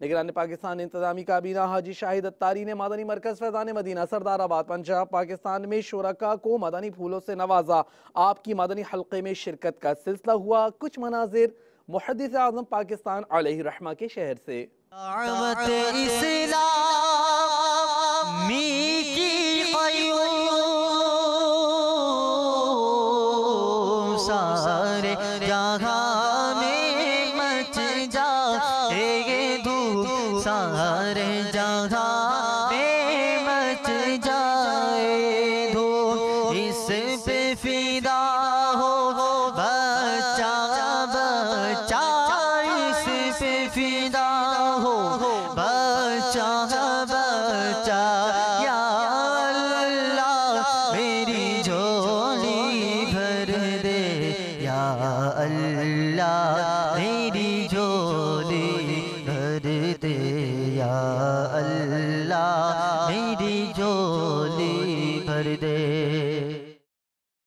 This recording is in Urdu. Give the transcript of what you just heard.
نگران پاکستان انتظامی کابینہ حاجی شاہد اتاری نے مدنی مرکز فیضان مدینہ سردار آباد پنجاب پاکستان میں شرکاء کو مدنی پھولوں سے نوازا۔ آپ کی مدنی حلقے میں شرکت کا سلسلہ ہوا۔ کچھ مناظر محدث اعظم پاکستان علیہ رحمہ کے شہر سے۔ دعوت اسلامی کی قیوم سارے جہاں میں مچ جائے دھوم، سارے جہاں میں مچ جائے دھوم، اس پہ فدا ہو بچہ بچہ، اس پہ فدا ہو بچہ بچہ، یا اللہ میری جھولی بھر دے، یا اللہ میری جھولی بھر دے، یا اللہ میری جھولی بھر دے۔